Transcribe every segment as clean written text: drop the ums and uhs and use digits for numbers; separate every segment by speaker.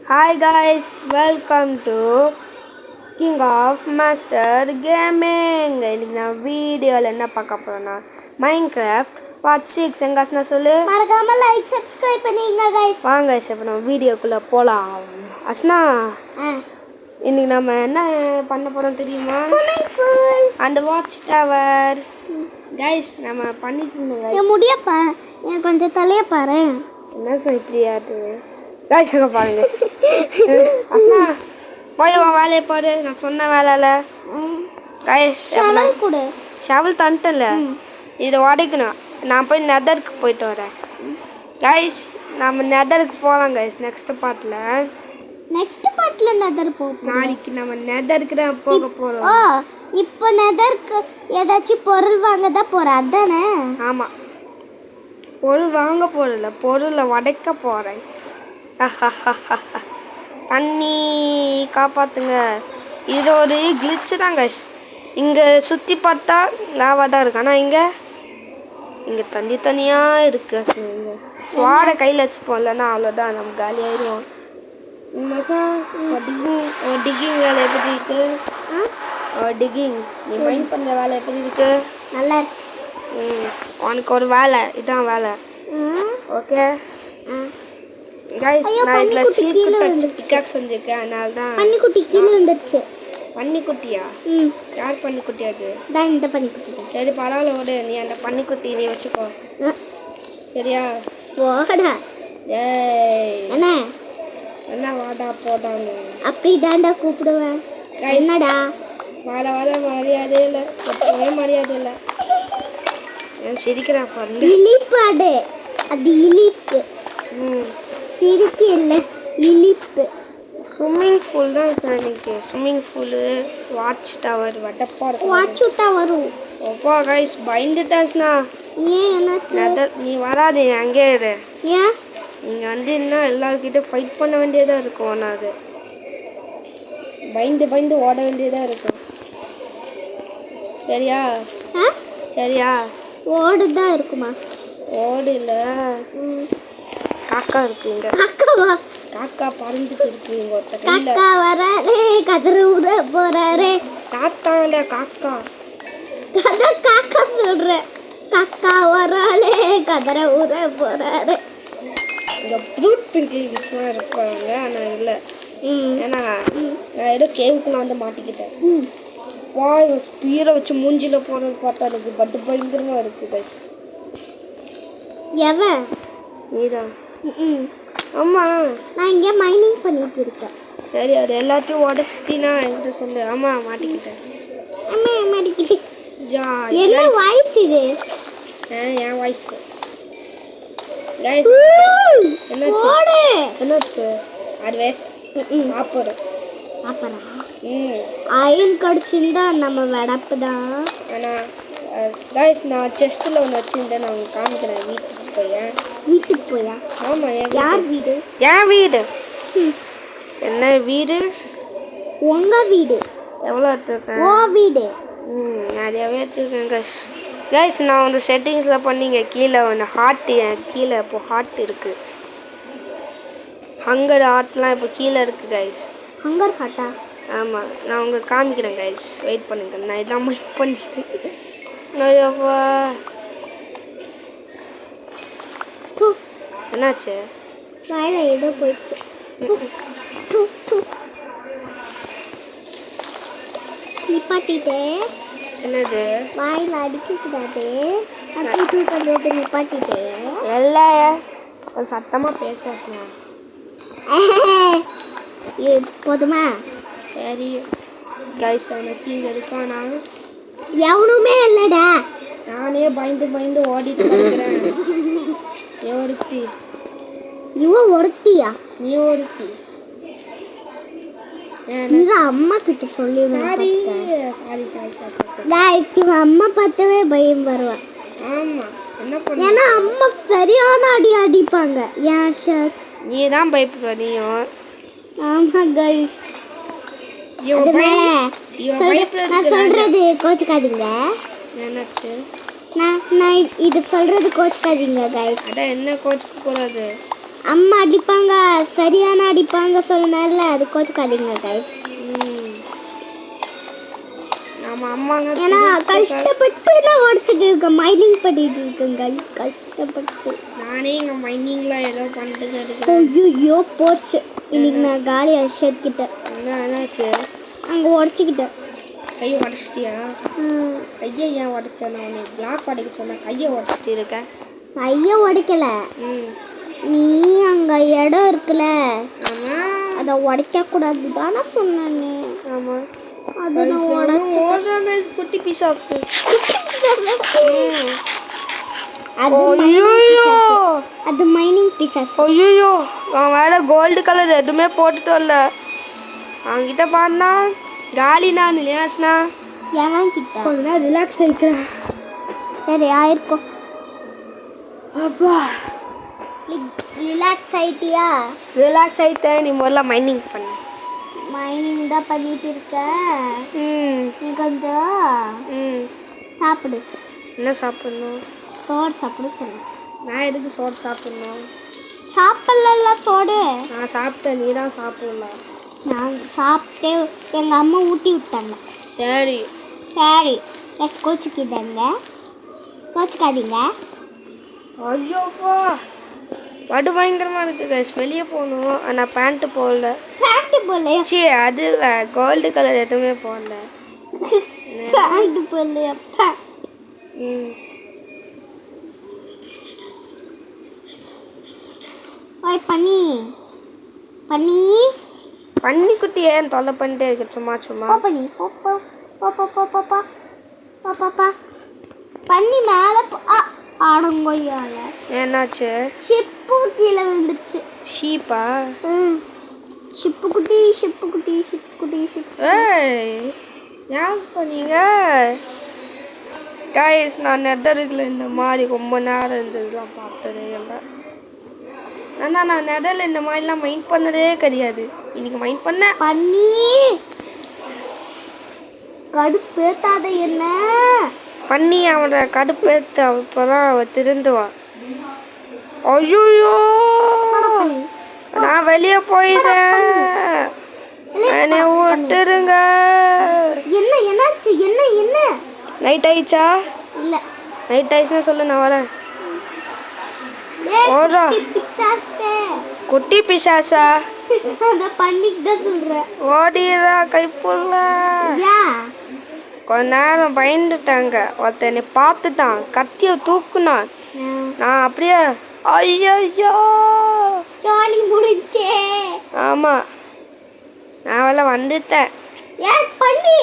Speaker 1: Hi guys, welcome to King of Master Gaming. இன்னைக்கு நான் வீடியோல என்ன பார்க்க போறேன்னா Minecraft Part 6 எங்கஸ்னா சொல்லு.
Speaker 2: மறக்காம லைக் சப்ஸ்கிரைப் பண்ணிங்க guys.
Speaker 1: வாங்க guys, இப்போ நம்ம வீடியோக்குள்ள போலாம். அஸ்னா இன்னைக்கு நாம என்ன பண்ண போறோம் தெரியுமா?
Speaker 2: Swimming pool
Speaker 1: and watch tower. guys, நாம பண்ணிட்டு இருந்தோம் guys.
Speaker 2: என் முடியப்பா நான் கொஞ்சம் தலைய பாரு.
Speaker 1: என்ன சொல்றியாது? guys அங்க பாருங்க. அஸ்னா போய் வேலையை பாரு. நான் சொன்ன வேலையில guys
Speaker 2: ஷவல் கொடு.
Speaker 1: ஷவல் தண்டல இதை உடைக்கணும். நான் போய் நெதருக்கு போயிட்டு வரேன் guys. நம்ம நெதருக்கு போகலாம் guys. நெக்ஸ்ட் பார்ட்ல
Speaker 2: நெதர் போறோம்.
Speaker 1: நாளைக்கு நம்ம நெதருக்கு தான் போக போறோம்.
Speaker 2: ஓ இப்போ நெதருக்கு ஏதாச்சும் பொருள் வாங்க தான் போறோம் அதானே?
Speaker 1: ஆமா, பொருள் வாங்க போறல, பொருளை உடைக்க போறேன். தண்ணி காப்பாத்துங்க. இது ஒரு கிளிச்சு தான் guys. இங்கே சுற்றி பார்த்தா லாவா தான் இருக்கு, ஆனால் இங்கே தண்ணி தனியாக இருக்கு. இங்கே சுவாட கையில் வச்சுப்போம், இல்லைன்னா அவ்வளோதான் நம்ம காலியாயிடுவோம். டிகிங் வேலை எப்படி இருக்கு? டிகிங் நீ மைண்ட் பண்ணுற வேலை எப்படி இருக்கு?
Speaker 2: நல்லா
Speaker 1: உனக்கு ஒரு வேலை, இதான் வேலை. ஓகே கைஸ், நான் இதில் சீட்டு டச் பிக்காக் செஞ்சுருக்கேன், அதனால தான்.
Speaker 2: பன்னிக்குட்டி கீழே வந்துருச்சு.
Speaker 1: பன்னிக்குட்டியா? யார் பன்னிக்குட்டி அது?
Speaker 2: தான் இந்த பன்னிக்குட்டி.
Speaker 1: சரி பரவாயில்ல, விடு. நீ அந்த பன்னிக்குட்டி நீ வச்சுக்கோ, சரியா?
Speaker 2: போடா.
Speaker 1: ஏய்
Speaker 2: அண்ணா
Speaker 1: என்ன வாடா போடான்னு
Speaker 2: அப்படி தாண்டா கூப்பிடுவேன். என்னடா
Speaker 1: வாடா வாடா, மரியாதை இல்லை, ஒரே மரியாதை இல்லை. நான் சிரிக்கிறேன் பாருங்க.
Speaker 2: இலிப்பாடு, அது இலிப்பு. சிரிக்கு இல்லை, இலிப்பு.
Speaker 1: ஸ்விம்மிங் பூல் தான் சார். இன்னைக்கு ஸ்விம்மிங் பூலு, வாட்ச் டவர், வட்டப்பா இருக்கும்.
Speaker 2: வாட்ச் விட்டா வரும்.
Speaker 1: ஓப்பா கைஸ், பயந்துட்டாச்சுண்ணா.
Speaker 2: ஏன் என்னாச்சு?
Speaker 1: நீ வராது, அங்கே இரு.
Speaker 2: ஏன்
Speaker 1: நீங்கள் வந்து இன்னும் எல்லாருக்கிட்ட ஃபைட் பண்ண வேண்டியதாக இருக்கும். ஆனால் அது பயந்து பயந்து ஓட வேண்டியதாக இருக்கும். சரியா? சரியா?
Speaker 2: ஓடுதான் இருக்குமா?
Speaker 1: ஓடு இல்லை, காக்கா இருக்கு இங்கே.
Speaker 2: காக்காவா?
Speaker 1: காக்கா பறந்துட்டு இருக்கு இங்கே. ஒருத்த
Speaker 2: காக்கா வராரே, கதற விட போறாரே.
Speaker 1: காக்கா இல்லை, காக்கா.
Speaker 2: அதான் காக்கா சொல்றேன். காக்கா வராலே, கதற விட போறாரே.
Speaker 1: இந்த ஃப்ரூட் பிங்கிள்ஸ்லாம் இருப்பாங்க, ஆனால் இல்லை. ஏன்னா நான் ஏதோ கேவுக்குள்ள வந்து மாட்டிக்கிட்டேன். வாய் ஸ்பீரை வச்சு மூஞ்சியில் போகிறது பார்த்தா எனக்கு பட்டு பயங்கரமாக இருக்குது கைஸ்.
Speaker 2: எவன்?
Speaker 1: நீதான். ஆமாம்,
Speaker 2: நான் இங்கே மைனிங் பண்ணிட்டு இருக்கேன்.
Speaker 1: சரி, அது எல்லாத்தையும் உடச்சிட்டினா என்கிட்ட சொல்லு. ஆமாம், மாட்டிக்கிட்டேன்.
Speaker 2: அம்மா மாட்டிக்கிட்டேன்.
Speaker 1: என்ன
Speaker 2: வாய்ஸ் இது?
Speaker 1: என் வாய்ஸ். என்னாச்சு? என்னாச்சு? அது வேஸ்ட். ஆப்பர்
Speaker 2: அப்புறம் அயன் கடிச்சிருந்தா நம்ம வெடப்பு தான்.
Speaker 1: ஆனால் கைஸ், நான் செஸ்ட்டில் ஒன்று வச்சுருந்தேன், நான் உங்களுக்கு காமிக்கிறேன். வீட்டுக்கு போயா? ஆமாம்.
Speaker 2: யார் வீடு?
Speaker 1: என் வீடு. என்ன வீடு?
Speaker 2: உங்கள் வீடு.
Speaker 1: எவ்வளோ எடுத்துருக்கேன்?
Speaker 2: ஓ வீடு.
Speaker 1: நிறையாவே எடுத்துருக்கேன் கைஸ். கைஸ், நான் வந்து செட்டிங்ஸில் பண்ணிங்க கீழே ஒன்று ஹார்ட்டு, கீழே இப்போ ஹார்ட் இருக்குது. ஹங்கர் ஹார்ட்லாம் இப்போ கீழே இருக்குது கைஸ்.
Speaker 2: ஹங்கர் ஹார்ட்டா? ஆமாம்,
Speaker 1: நான் உங்களுக்கு காமிக்கிறேன் கைஸ், வெயிட் பண்ணுங்க. நான் இதான் வெயிட் பண்ணிட்டு நிறையாவா. என்னாச்சு?
Speaker 2: வாயில ஏதோ போயிடுச்சு. நிப்பாட்டிட்டே.
Speaker 1: என்னது?
Speaker 2: வாயில அடிக்கக்கூடாது. அப்படி பண்ணிட்டு நிப்பாட்டிட்டே.
Speaker 1: எல்லாம் ஒரு சத்தமாக பேசுனா
Speaker 2: போதுமா?
Speaker 1: சரி கைஸ், அவனச்சு இங்கே இருக்கானா?
Speaker 2: எவனுமே இல்லைடா.
Speaker 1: நானே பயந்து பயந்து ஓடிட்டு இருக்கிறேன். நீ ஒருத்தி.
Speaker 2: இவன் ஒருத்தியா?
Speaker 1: நீ ஒருத்தி.
Speaker 2: அம்மா கிட்ட சொல்லி.
Speaker 1: சாரி சாரி
Speaker 2: இவன் அம்மா பார்த்தவே பயம் வருவான்.
Speaker 1: ஆமாம், என்ன பண்ண?
Speaker 2: ஏன்னா அம்மா சரியான அடி அடிப்பாங்க. ஏன் சார்
Speaker 1: நீ தான் பயப்படுவ? நீயும்.
Speaker 2: ஆமா கைஸ், நான் சொல்றது கோச்சுக்காதீங்க.
Speaker 1: என்னாச்சு?
Speaker 2: நான் இது சொல்றது கோச்சுக்காதீங்க கைஸ்.
Speaker 1: அதான் என்ன கோச்சுக்க கூடாது.
Speaker 2: அம்மா அடிப்பாங்க, சரியான அடிப்பாங்க சொன்னார்ல, அது கோச்சுக்காதீங்க கைஸ்.
Speaker 1: நம்ம அம்மாங்க
Speaker 2: ஏன்னா கஷ்டப்பட்டு நான் உடச்சிட்டு இருக்கேன், மைனிங் பண்ணிட்டு இருக்கேன் கைஸ், கஷ்டப்பட்டு.
Speaker 1: நானே இங்கே மைனிங்லாம் ஏதோ பண்ணிட்டு இருக்கேன்.
Speaker 2: ஐயோ போச்சு, இன்னைக்கு நான் காலி அடிச்சிக்கிட்டேன்.
Speaker 1: என்னாச்சு?
Speaker 2: அங்கே உடச்சிக்கிட்டேன்.
Speaker 1: கையை உடச்சிட்டியா? கையை ஏன் உடச்சேன்? நான் உன்னை பிளாக் உடைக்க சொன்னேன், கையை உடச்சிட்டு இருக்கேன்.
Speaker 2: கையை உடைக்கல, நீ அங்க இடம் இருக்குல்ல அதை உடைக்க கூடாது தானே சொன்னானே.
Speaker 1: ஆமா,
Speaker 2: அது நான் உடச்சேன்.
Speaker 1: குட்டி பிசாசு.
Speaker 2: அது மைனிங் பிசாஸ்.
Speaker 1: ஐயோ, அவன் வேற கோல்டு கலர் எதுவுமே போட்டுட்டு வரல. அவன்கிட்ட பாருனா காலினா நிலையாஸ்னா
Speaker 2: எவன் கிட்ட
Speaker 1: கொஞ்ச நேரம் ரிலாக்ஸ் ஆகிக்கிறேன்.
Speaker 2: சரி ஆயிருக்கும்.
Speaker 1: அப்பா
Speaker 2: ரிலாக்ஸ் ஆயிட்டியா?
Speaker 1: ரிலாக்ஸ் ஆகிட்டேன். நீ முதல்ல மைனிங் பண்ண.
Speaker 2: மைனிங் தான் பண்ணிட்டு இருக்க. நீ கொஞ்சம் சாப்பிடு.
Speaker 1: என்ன சாப்பிடணும்?
Speaker 2: சோறு சாப்பிடு சொல்லு.
Speaker 1: நான் எதுக்கு சோறு சாப்பிடணும்?
Speaker 2: சாப்பிடல சோறு.
Speaker 1: நான் சாப்பிட்டேன், நீ தான் சாப்பிடலாம்.
Speaker 2: நான் சாப்பிட்டு எங்கள் அம்மா ஊட்டி விட்டாங்க.
Speaker 1: சரி
Speaker 2: சரி எஸ் கோச்சுக்கிட்டாங்க, கோச்சுக்காதீங்க.
Speaker 1: ஐயோப்பா வடு பயங்கரமாக இருக்குது கைஸ். வெளியே போகணும், ஆனால் பேண்ட்டு போடல.
Speaker 2: பேண்ட்டு போடலையா?
Speaker 1: சரி அது கோல்டு கலர் எதுவுமே போடல.
Speaker 2: பேண்ட்டு போடலையா? ஓய் பண்ணி பண்ணி
Speaker 1: பன்னிக்குட்டி ஏன் தொல்லை பண்ணிட்டே இருக்கு சும்மா சும்மா?
Speaker 2: பண்ணி போப்பா போப்பா போப்பா போப்பா பண்ணி மேலே ஆடங்கொய்யால.
Speaker 1: என்னாச்சு?
Speaker 2: ஷிப்பு கீழே விழுந்துச்சு.
Speaker 1: ஷீப்பா?
Speaker 2: ஷிப்பு குட்டி ஷிப்பு குட்டி ஷிப்பு குட்டி ஷிப்பு.
Speaker 1: ஏய் ஏன் பண்ணீங்க கைஸ்? நான் நெதரில் இந்த மாதிரி ரொம்ப நேரம் இருந்ததுலாம் பார்த்ததே இல்லை. ஆனால் நான் நெதரில் இந்த மாதிரிலாம் மைண்ட் பண்ணதே கிடையாது. இன்னைக்கு மைண்ட் பண்ண
Speaker 2: பண்ணி கடுப்பேத்தாத என்ன
Speaker 1: பண்ணி அவனை கடுப்பேற்ற அப்போதான் அவள் திருந்துவா. ஐயோ நான் வெளியே போயிட்டேன், என்னை விட்டுருங்க.
Speaker 2: என்ன என்னாச்சு? என்ன என்ன
Speaker 1: நைட் ஆயிடுச்சா?
Speaker 2: இல்லை
Speaker 1: நைட் ஆயிடுச்சுன்னா சொல்லு, நான் வரேன். ஓடுறா குட்டி பிசாசா?
Speaker 2: பண்ணிட்டு தான் சொல்கிறேன்.
Speaker 1: ஓடிடுறா கைப்புள்ள. கொஞ்ச நேரம் பயந்துட்டாங்க. ஒருத்தனை பார்த்துட்டான், கத்தியை தூக்குனான். நான் அப்படியே ஐயோ
Speaker 2: ஜாலி முடிஞ்சே.
Speaker 1: ஆமாம் நான் அவளை வந்துட்டேன்.
Speaker 2: ஏன் பண்ணி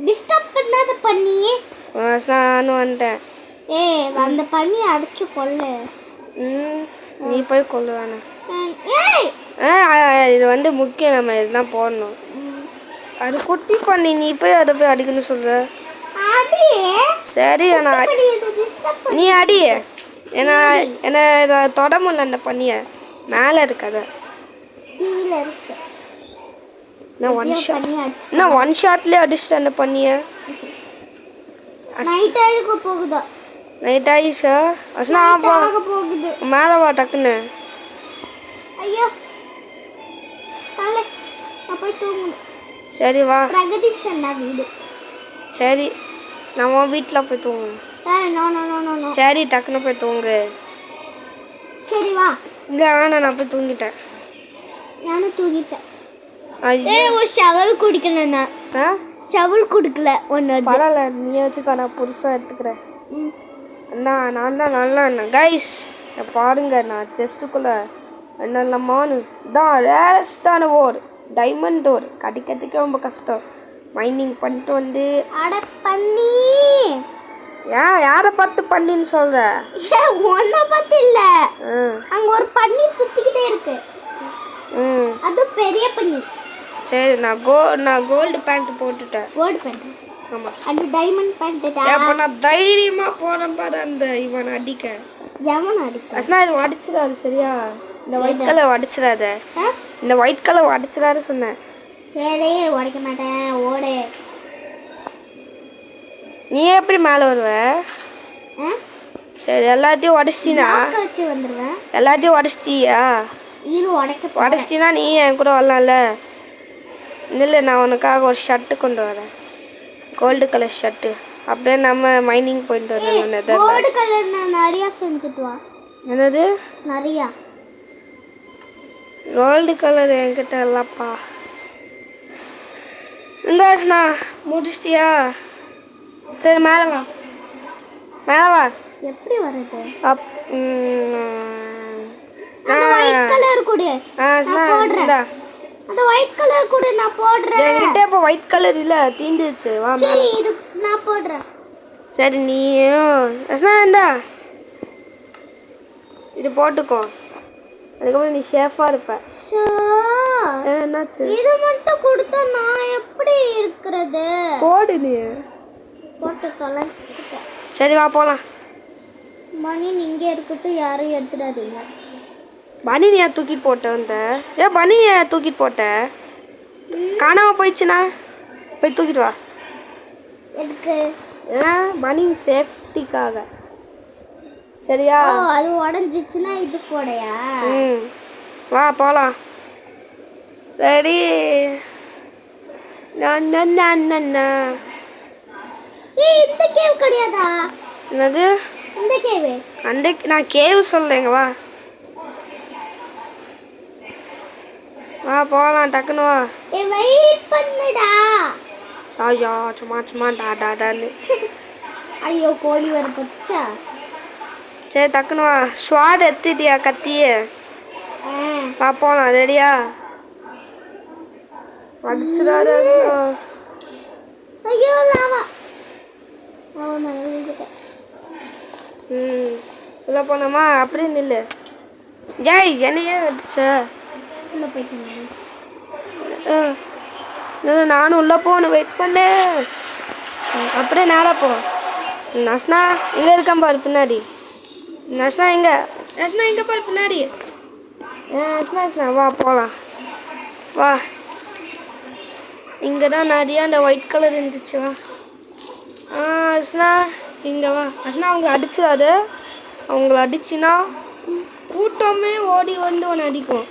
Speaker 2: டிஸ்டர்ப் பண்ணாத பண்ணி?
Speaker 1: நானும் வந்துட்டேன்.
Speaker 2: அந்த பண்ணி அடிச்சு கொள்ளு.
Speaker 1: நீ போய் கொள்ளுவானே. இது வந்து முக்கியம், நம்ம இதெல்லாம் போடணும். அது குட்டி பண்ணி, நீ போய் அதை போய் அடிக்கணும் சொல்ற. சரி நீ அடி. என்ன தொட முடியல அந்த பண்ணிய, மேலே இருக்காத. நான் ஒன் ஷாட்லேயே அடிச்சிட்டேன் அந்த பண்ணிய.
Speaker 2: நைட் ஆயிருக்கு போகுதா?
Speaker 1: நைட் ஆயிடுச்சா? அஸ்னா
Speaker 2: போகுது.
Speaker 1: மேலே வா டக்குன்னு.
Speaker 2: ஐயோ நான் போய் தூங்கணும்.
Speaker 1: சரி வா.
Speaker 2: பிரகதீஷன் வீடு.
Speaker 1: சரி நான் உன் வீட்டில் போய் தூங்கணும். சரி டக்குன்னு போய் தூங்கு.
Speaker 2: சரி வா.
Speaker 1: இங்கே வேணாம், நான் போய் தூங்கிட்டேன்.
Speaker 2: நானும் தூங்கிட்டேன்.
Speaker 1: ஒரு
Speaker 2: ஷவல் குடிக்கலண்ணா. ஷவல் குடிக்கல ஒன்று.
Speaker 1: பரவாயில்ல, நீ வச்சுக்கா, நான் புதுசாக எடுத்துக்கிறேன். அண்ணா நான் தான் நல்லா அண்ணா. கைஸ் பாருங்க, நான் செஸ்ட்டுக்குள்ளே என்னெல்லாமான்னு தான் ரேரஸ்டான ஓர் டைமண்ட் ஓர் கிடைக்கிறதுக்கே ரொம்ப கஷ்டம். மைனிங் பண்ணிட்டு வந்து
Speaker 2: பண்ணி
Speaker 1: யாரை பார்த்து பண்ணின்னு சொல்ற?
Speaker 2: ஒன்றை பார்த்து இல்லை, அங்கே ஒரு பண்ணி சுற்றிக்கிட்டே இருக்கு. அது பெரிய பண்ணி.
Speaker 1: சரி நான் கோல்டு பேண்ட் போட்டுட்டேன்.
Speaker 2: Gold band?
Speaker 1: ஆமாம்.
Speaker 2: அது டைமண்ட் பேண்ட்.
Speaker 1: அப்போ நான் தைரியமாக போகிறேன் பாரு அந்த இவனை அடிக்க.
Speaker 2: எவன் அடிக்க?
Speaker 1: அஸ்னா இது அடிச்சிடாது சரியா? இந்த ஒயிட் கலர் அடிச்சிடாத. இந்த ஒயிட் கலர் அடிச்சிடாரு சொன்னேன்.
Speaker 2: சரி உடைக்க மாட்டேன், ஓடு.
Speaker 1: நீ எப்படி மேலே வருவ? சரி எல்லாத்தையும் உடச்சிட்டினா
Speaker 2: வச்சு வந்துடுவேன்.
Speaker 1: எல்லாத்தையும் உடச்சிட்டியா?
Speaker 2: இது உடைக்க
Speaker 1: உடச்சிட்டினா நீ என் கூட வரலாம்ல. இல்லை நான் உனக்காக ஒரு ஷர்ட்டு கொண்டு வரேன், கோல்டு கலர் ஷர்ட்டு. அப்படியே நம்ம மைனிங் போயிட்டு வரேன்.
Speaker 2: கோல்டு கலர் நான் நிறையா செஞ்சுட்டு வா.
Speaker 1: என்னது
Speaker 2: நிறையா?
Speaker 1: கோல்டு கலர் என்கிட்ட இல்லப்பா. இந்த ஆச்சுண்ணா முடிச்சிட்டியா? சரி மேலே வா, மேலே வா.
Speaker 2: எப்படி வருது?
Speaker 1: அப்
Speaker 2: ஒயிட் கலர் கொடு.
Speaker 1: போடுறேன்.
Speaker 2: அந்த ஒயிட் கலர் கொடு, நான் போடுறேன்.
Speaker 1: என்கிட்ட இப்போ ஒயிட் கலர் இல்லை, தீந்துச்சு. வா
Speaker 2: சரி இது நான் போடுறேன்.
Speaker 1: சரி நீயும் இந்தா இது போட்டுக்கோ, அதுக்கப்புறம் நீ ஷேஃபாக இருப்ப. என்னாச்சு?
Speaker 2: இது மட்டும் கொடுத்தா நான் எப்படி இருக்கிறது?
Speaker 1: போடு நீ.
Speaker 2: போட்டு தொலைச்சிட்டேன்.
Speaker 1: சரி வா போகலாம்.
Speaker 2: மணி இங்கே இருக்கட்டும், யாரும் எடுத்துடாதீங்க.
Speaker 1: பனி நீ தூக்கிட்டு போட்ட வந்த? ஏன் பனி நீ தூக்கிட்டு போட்ட? காணாமல் போயிடுச்சுண்ணா, போய் தூக்கிட்டு வா.
Speaker 2: எதுக்கு?
Speaker 1: பனி சேஃப்டிக்காக. சரியா?
Speaker 2: அது உடஞ்சிச்சுன்னா இது போடையா?
Speaker 1: வா போகலாம். ரெடி?
Speaker 2: இந்த கேவ் கிடையாதா?
Speaker 1: என்னது
Speaker 2: இந்த கேவ்?
Speaker 1: அந்த நான் கேவ் சொல்லலைங்க. வா வா போகலாம், டக்குன்னு வா.
Speaker 2: வெயிட் பண்ணுடா.
Speaker 1: ஐயோ சும்மா சும்மா டாடான்னு.
Speaker 2: ஐயோ கோழி வர பச்சா.
Speaker 1: சரி டக்குன்னு வா. ஸ்வாட் எடுத்துட்டியா? கத்தியே? வா போகலாம். ரெடியா? அடிச்சுடாத.
Speaker 2: ஐயோ லாவா.
Speaker 1: உள்ள போனோமா? அப்படியே நில்லு. ஜெய் என்னையே அடிச்ச.
Speaker 2: உள்ள போயிட்டு
Speaker 1: நானும் உள்ளே போகணும், வெயிட் பண்ணு. அப்படியே நேராக போ. நஸ்னா இங்கே இருக்கான் பாரு பின்னாடி. நஸ்னா எங்கே? நஸ்னா எங்கே பாரு பின்னாடி. நஸ்னா வா போகலாம். வா, இங்கே தான் நிறையா அந்த ஒயிட் கலர் இருந்துச்சு. வா. அஸ்னா இங்கே வா. அஸ்னா அவங்க அடிச்சிடாது. அவங்கள அடிச்சுன்னா கூட்டமே ஓடி வந்து உன்னை அடிக்கும்.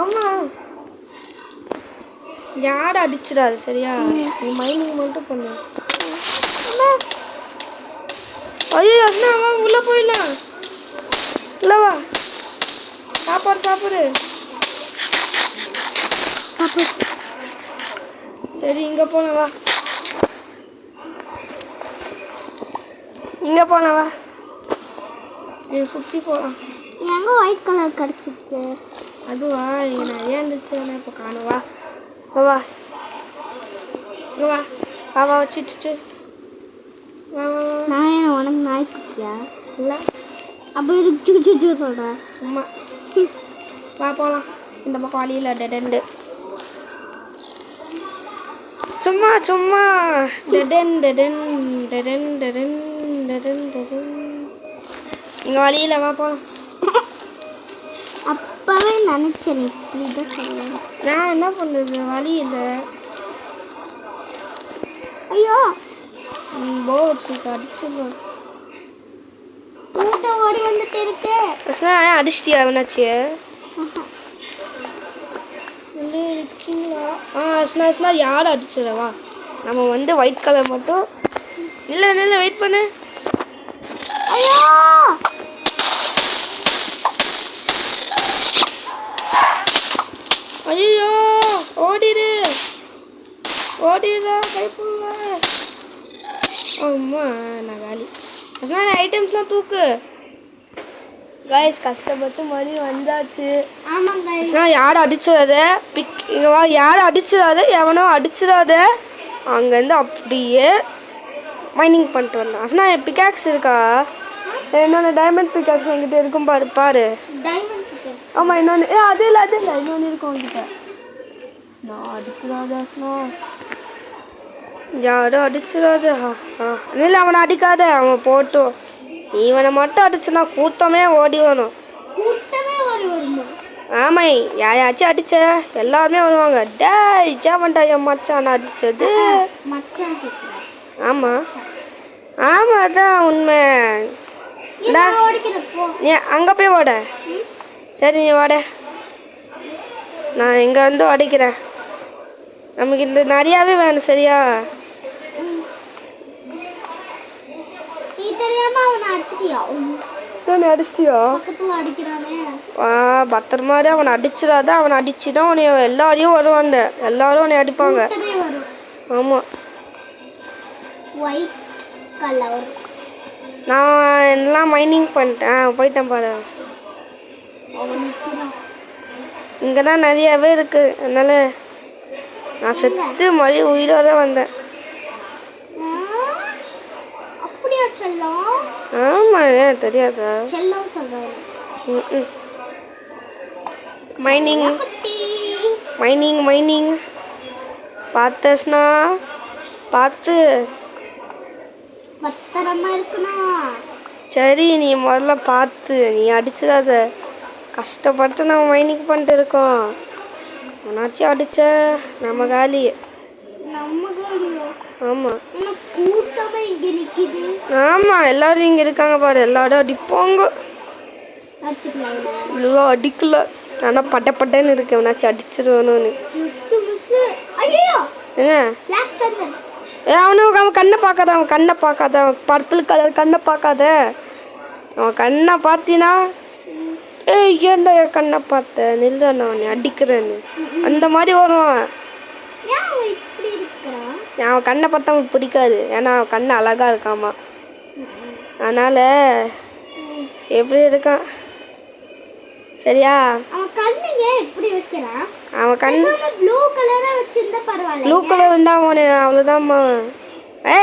Speaker 1: ஆமாம், யாரை அடிச்சிடாது சரியா? நீ மைனிங் மட்டும் பண்ணு. ஐயோ அண்ணா வா, உள்ளே போயிடலாம். இல்லை வா, சாப்பாடு சாப்பிடு. சரி இங்கே போகலாம் வா. இங்கே போகலாம் வா, நீ சுற்றி போகலாம்.
Speaker 2: எங்கே ஒயிட் கலர் கிடச்சிச்சு?
Speaker 1: அதுவா இங்கே நிறையா இருந்துச்சு, ஆனால் இப்போ காணும். வா வா வா வா வா வா வச்சுட்டு வா வா வா.
Speaker 2: நான் என்ன உனக்கு நாய் குட்டியா?
Speaker 1: இல்லை.
Speaker 2: அப்போ இதுக்கு சுச்சு சொல்கிறேன்.
Speaker 1: அம்மா வா போகலாம். இந்த பக்கம் வழியில் டெடெண்டு. சும்மா சும்மா டெடன் டெடன் டெடன் டெடன் டெடன் டெடன். இங்கே வழியில் வா போகலாம்.
Speaker 2: அப்போவே நினச்சேன் இப்படி தான் சொல்லுவேன்.
Speaker 1: நான் என்ன பண்ணுறது, வழி இல்லை.
Speaker 2: ஐயோ
Speaker 1: போட் அடிச்சுடுவோம்.
Speaker 2: கூட்டம் ஓடி வந்துட்டு இருக்கு.
Speaker 1: அடிச்சிட்டியா? அவனாச்சு இருக்கீங்களா? ஸ்னா யாரும் அடிச்சிடவா. நம்ம வந்து ஒயிட் கலர் மட்டும். இல்லை இல்லை வெயிட் பண்ணு.
Speaker 2: ஐயோ
Speaker 1: ஐயோ ஓடிடு ஓடிடா, கைப்புள்ள. அம்மா நான் காலி. நான் ஐட்டம்ஸ்லாம் தூக்கு. கைஸ் கஷ்டப்பட்டு மணி வந்தாச்சு.
Speaker 2: ஆமாம் கைஸ்.
Speaker 1: யாரும் அடிச்சிடாத. இங்கே வா, யாரும் அடிச்சிடாத, எவனோ அடிச்சிடாத. அங்கேருந்து அப்படியே மைனிங் பண்ணிட்டு வரலாம். அஸ்னா என் பிகாக்ஸ் இருக்கா? இன்னொன்று டைமண்ட் பிகாக்ஸ் என்கிட்ட இருக்கும் பாரு. பாரு. ஆமாம் இன்னொன்று. அது இல்லை அது இல்லை, இன்னொன்று இருக்கும் உங்ககிட்ட. நான் அடிச்சிடாத அஸ்னா, யாரும் அடிச்சிடாத. இல்லை அவனை அடிக்காத, அவன் போட்டும். இவனை மட்டும் அடிச்சுனா கூட்டமே ஓடி வரணும். ஆமாம் யாராச்சும் அடிச்ச எல்லாருமே வருவாங்க. டேய் ஜாமண்டா என் மச்சான் அடிச்சது. ஆமாம் ஆமாம் அதான் உண்மை. இந்தா நீ அங்கே போய் ஓட. சரி நீ ஓட, நான் இங்கே வந்து உடைக்கிறேன். நமக்கு இந்த நிறையாவே வேணும் சரியா? அடிச்சிட்டியா? பத்திரமாடி அவனை அடிச்சிடாத. அவனை அடிச்சுதான் உன்னை எல்லாரையும் வருவாங்க, எல்லாரும் உன்னை அடிப்பாங்க. ஆமாம், நான் எல்லாம் மைனிங் பண்ணிட்டேன், போயிட்டேன் பாரு. இங்கே தான் நிறையாவே இருக்கு, அதனால நான் செத்து மாதிரி உயிரோட வந்தேன். ஆமா, ஏன் தெரியாதா? மைனிங் மைனிங் மைனிங் பார்த்தஸ்னா பார்த்து சரி. நீ முதல்ல பார்த்து நீ அடிச்சிடாத. கஷ்டப்பட்டு நம்ம மைனிங் பண்ணிட்டு இருக்கோம். உன்னாச்சும் அடிச்ச நம்ம காலி. ஆமாம் ஆமாம், எல்லாரும் இங்கே இருக்காங்க பாரு, எல்லாரும் அடிப்பாங்க. இல்லை அடிக்கல, ஆனால் பட்டன்னு இருக்கேன். உன்னாச்சும் அடிச்சிருவேணும்னு. அவன் கண்ணை பார்க்காத, அவன் கண்ணை பார்க்காத, அவன் பர்பிள் கலர் கண்ணை பார்க்காத. அவன் கண்ணை பார்த்தினா ஏன்டா என் கண்ணை பார்த்த நில்ல, நான் அவனை அடிக்கிறேன்னு அந்த மாதிரி வருவான். அவன் கண்ணை பார்த்தா அவனுக்கு பிடிக்காது, ஏன்னா அவன் கண்ணை அழகாக இருக்காமா. அதனால் எப்படி இருக்கான் சரியா? அவன் கண் ப்ளூ கலர் இருந்தா அவனு அவ்வளோதான்மா.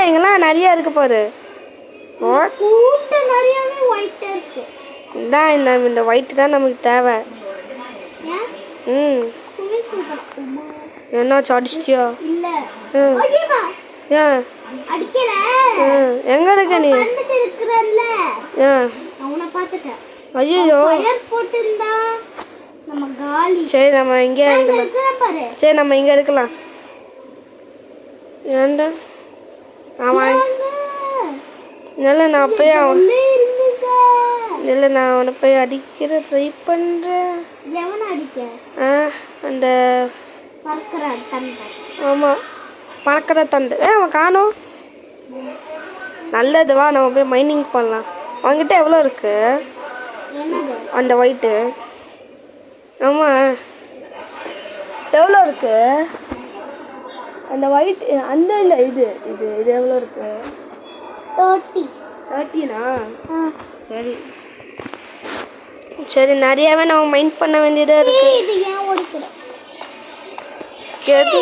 Speaker 1: இங்கெல்லாம் நிறைய இருக்கு பாரு. இதான் இந்த ஒயிட் தான் நமக்கு தேவை. என்னாச்சு, அடிச்சிட்டியா? ஏன் எங்க இருக்க நீ? ஐயோ சரி, நம்ம இங்கே இருக்கலாம். சரி, நம்ம இங்கே இருக்கலாம். ஏண்டா ஆமாம், இல்லை நான் போய் இல்லை நான் அவனை போய் அடிக்கிற ட்ரை பண்ணுறேன். அந்த ஆமாம் பறக்கிற தண்டு. அவன் காணோம். நல்லதுவா, நம்ம போய் மைனிங் பண்ணலாம். அவங்ககிட்ட எவ்வளோ இருக்கு அந்த ஒயிட்டு? ஆமாம், எவ்வளோ இருக்கு அந்த ஒயிட்? அந்த இல்லை, இது இது இது எவ்வளோ இருக்கு? 30னா? சரி சரி, நிறையாவே நம்ம மைண்ட் பண்ண வேண்டியதாக இருக்கு. கேது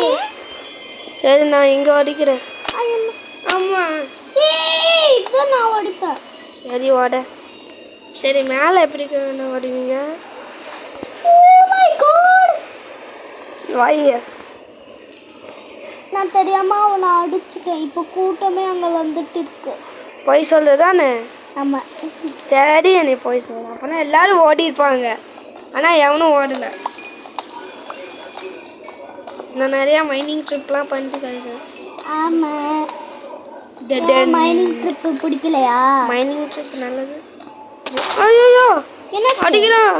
Speaker 1: சரி, நான் இங்கே அடிக்கிறேன். ஆமாம் சரி ஓட. சரி, மேலே எப்படி ஓடுவீங்க? வாய
Speaker 2: நான் தெரியாம அவனை அடிச்சுட்டேன். இப்போ கூட்டமே அங்கே வந்துட்டு இருக்கு.
Speaker 1: போய் சொல்லு தானே?
Speaker 2: ஆமாம்
Speaker 1: சரி, நீ போய் சொல்லு. அப்போனா எல்லாரும் ஓடி இருப்பாங்க, ஆனால் எவனும் ஓடலை. நான் நிறையா மைனிங் ட்ரிப்லாம் பண்ணிட்டு இருக்கேன்.
Speaker 2: ஆமாம், மைனிங் ட்ரிப்பு பிடிக்கலையா? மைனிங் ட்ரிப் நல்லது.
Speaker 1: ஐயோ என்ன அடிக்கிறான்?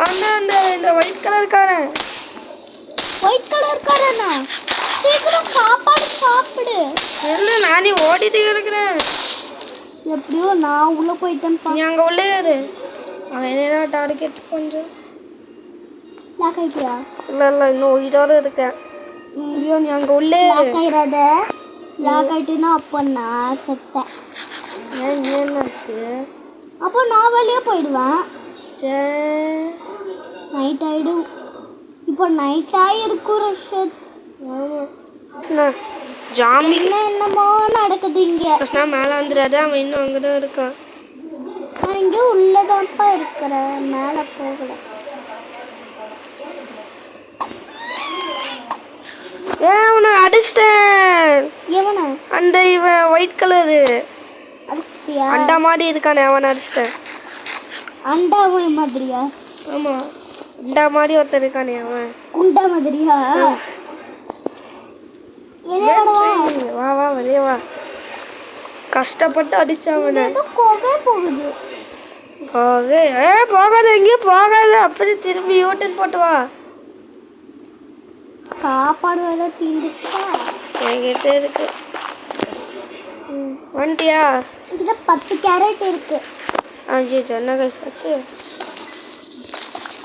Speaker 1: அந்த இந்த ஒயிட் கலர்காரன்.
Speaker 2: ஒயிட் கலர்காரனா? சீக்கிரம் சாப்பாடு சாப்பிடு.
Speaker 1: இல்லை, நானே ஓடிட்டு இருக்கிறேன்.
Speaker 2: எப்படியோ நான் உள்ளே போயிட்டேன்.
Speaker 1: நீ அங்கே உள்ளே இரு. அவன் என்ன டார்கெட் பண்ணுறேன்.
Speaker 2: லாக் ஆகிட்டியா?
Speaker 1: இல்லை இல்லை, இன்னும் உயிரோடு இருக்கேன். ஐயோ, நீ அங்கே உள்ளே
Speaker 2: லாக் ஆகிடாத. லாக் ஆகிட்டுன்னா அப்போ நான் செத்தேன்.
Speaker 1: ஏன் என்னாச்சு?
Speaker 2: அப்போ நான் வெளியே போயிடுவேன்.
Speaker 1: சரி,
Speaker 2: நைட் ஆகிடும். இப்போ நைட் ஆகிருக்கும் ரஷத்.
Speaker 1: ஆமாம், ஜாமி
Speaker 2: என்னமோ நடக்குது இங்கே.
Speaker 1: மேலே வந்துடாது, அவன் இன்னும் அங்கே தான் இருக்கான்.
Speaker 2: நான் இங்கே உள்ளதான்ப்பா இருக்கிறேன், மேலே போகல.
Speaker 1: அவனை அடிச்சிட்டேன்.
Speaker 2: எவனை?
Speaker 1: அந்த இவன் ஒயிட் கலரு
Speaker 2: அடிச்சிட்டியா?
Speaker 1: அண்டா மாதிரி இருக்கானே, அவனை அடிச்சிட்டேன்.
Speaker 2: அண்டா மாதிரியா?
Speaker 1: ஆமாம், அண்டா மாதிரி ஒருத்தர் இருக்கானே, அவன்
Speaker 2: குண்டா மாதிரியா?
Speaker 1: வா வா வெளியே வா. கஷ்டப்பட்டு அடிச்சவன
Speaker 2: ஏதோ கோவே போகுது.
Speaker 1: போகாத எங்கேயும் போகாத. அப்படி திரும்பி யூட்டன் போட்டு வா.
Speaker 2: சாப்பாடு வேற தீந்துட்டா.
Speaker 1: என்கிட்ட இருக்கு. வந்துட்டியா?
Speaker 2: இதுல 10 கேரட் இருக்கு.
Speaker 1: என்ன கைசாச்சு?